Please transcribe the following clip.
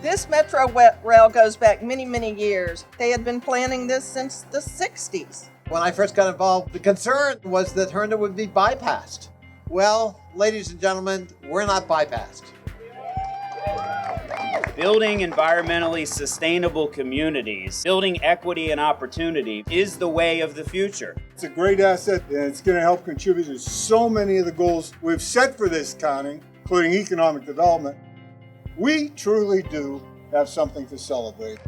This Metro Rail goes back many, many years. They had been planning this since the 60s. When I first got involved, the concern was that Herndon would be bypassed. Well, ladies and gentlemen, we're not bypassed. Building environmentally sustainable communities, building equity and opportunity is the way of the future. It's a great asset, and it's going to help contribute to so many of the goals we've set for this county, including economic development. We truly do have something to celebrate.